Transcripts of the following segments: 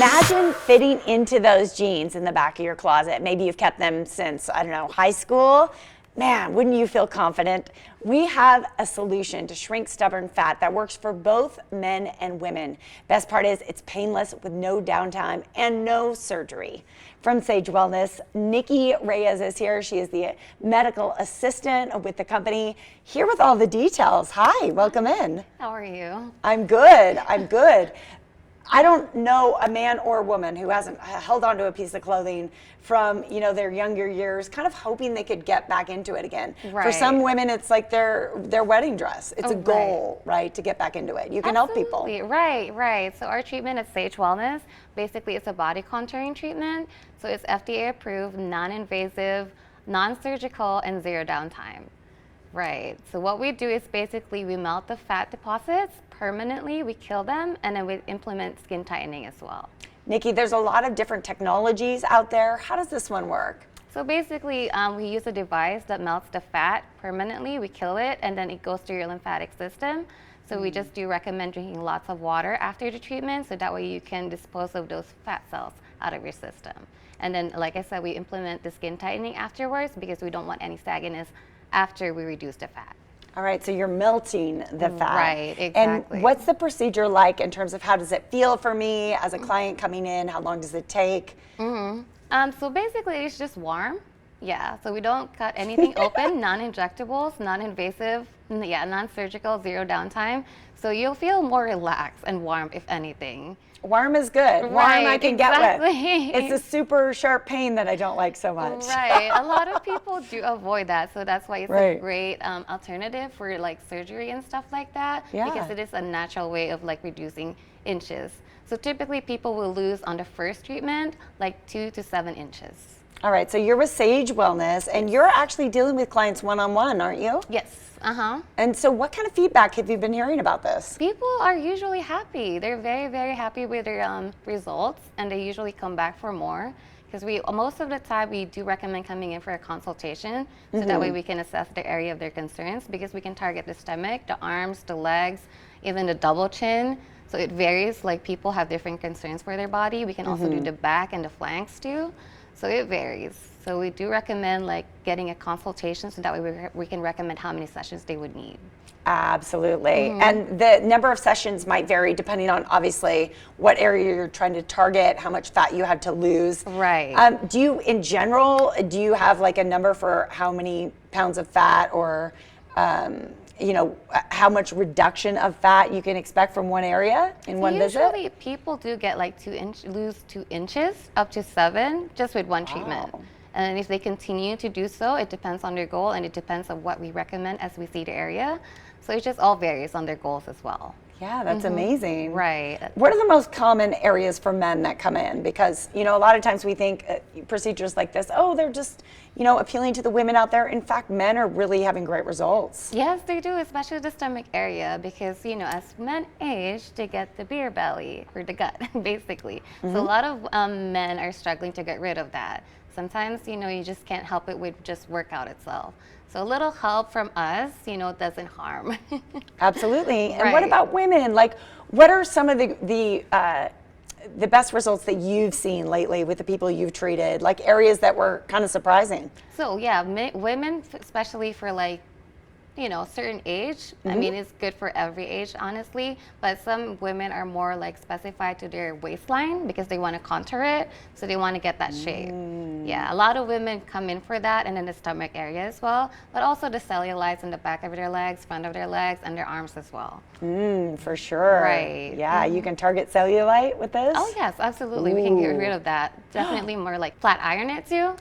Imagine fitting into those jeans in the back of your closet. Maybe you've kept them since, I don't know, high school. Man, wouldn't you feel confident? We have a solution to shrink stubborn fat that works for both men and women. Best part is it's painless with no downtime and no surgery. From Sage Wellness, Nikki Reyes is here. She is the medical assistant with the company, here with all the details. Hi, welcome in. How are you? I'm good, I'm good. I don't know a man or a woman who hasn't held onto a piece of clothing from, you know, their younger years, kind of hoping they could get back into it again. Right. For some women, it's like their wedding dress. It's a goal, right, to get back into it. You can help people. Right. So our treatment at Sage Wellness, basically it's a body contouring treatment. So it's FDA approved, non-invasive, non-surgical, and zero downtime. Right. So what we do is basically we melt the fat deposits permanently, we kill them, and then we implement skin tightening as well. Nikki, there's a lot of different technologies out there. How does this one work? So basically, we use a device that melts the fat permanently, we kill it, and then it goes through your lymphatic system. So we just do recommend drinking lots of water after the treatment, so that way you can dispose of those fat cells out of your system. And then, like I said, we implement the skin tightening afterwards because we don't want any sagginess after we reduce the fat. All right, so you're melting the fat. Right, exactly. And what's the procedure like in terms of how does it feel for me as a client coming in? How long does it take? So basically it's just warm. Yeah, so we don't cut anything open, non-injectables, non-invasive, non-surgical, zero downtime. So you'll feel more relaxed and warm, if anything. Warm is good. Warm I can get with. It's a super sharp pain that I don't like so much. Right. A lot of people do avoid that, so that's why it's a great alternative for like surgery and stuff like that. Yeah. Because it is a natural way of like reducing inches. So typically people will lose on the first treatment like 2 to 7 inches. All right, so you're with Sage Wellness, and you're actually dealing with clients one-on-one, aren't you? Yes. And so what kind of feedback have you been hearing about this? People are usually happy. They're very, very happy with their results, and they usually come back for more. Because most of the time we do recommend coming in for a consultation, so that way we can assess the area of their concerns, because we can target the stomach, the arms, the legs, even the double chin. So it varies, like people have different concerns for their body. We can also do the back and the flanks too. So it varies. So we do recommend like getting a consultation, so that way we can recommend how many sessions they would need. Absolutely. And the number of sessions might vary depending on obviously what area you're trying to target, how much fat you have to lose. Right. Do you, in general, do you have like a number for how many pounds of fat or, you know, how much reduction of fat you can expect from one area in one visit? Usually people do get like lose 2 inches up to 7 just with one treatment. And then if they continue to do so, it depends on their goal, and it depends on what we recommend as we see the area. So it just all varies on their goals as well. Yeah, that's amazing. Right. What are the most common areas for men that come in? Because, you know, a lot of times we think procedures like this, oh, they're just, you know, appealing to the women out there. In fact, men are really having great results. Yes, they do, especially the stomach area, because, you know, as men age, they get the beer belly, or the gut, basically. So a lot of men are struggling to get rid of that. Sometimes, you know, you just can't help it with just workout itself. So a little help from us, you know, doesn't harm. Absolutely. And what about women? Like, what are some of the best results that you've seen lately with the people you've treated? Like areas that were kind of surprising? So yeah, women, especially for like, you know, certain age. I mean, it's good for every age, honestly, but some women are more like specified to their waistline because they want to contour it, so they want to get that shape. Yeah, a lot of women come in for that, and then the stomach area as well, but also the cellulites in the back of their legs, front of their legs, and their arms as well. For sure. Right. Yeah, you can target cellulite with this? Oh yes, absolutely. We can get rid of that. Definitely more like flat iron it too.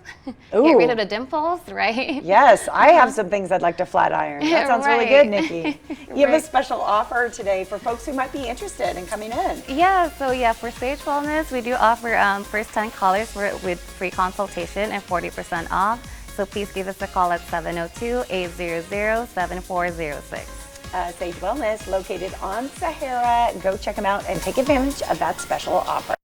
Get rid of the dimples, right? Yes, I have some things I'd like to flat iron. That sounds really good, Nikki. You have a special offer today for folks who might be interested in coming in. Yeah, so yeah, for Sage Wellness, we do offer first 10 callers with free consultation and 40% off. So please give us a call at 702-800-7406. Sage Wellness, located on Sahara. Go check them out and take advantage of that special offer.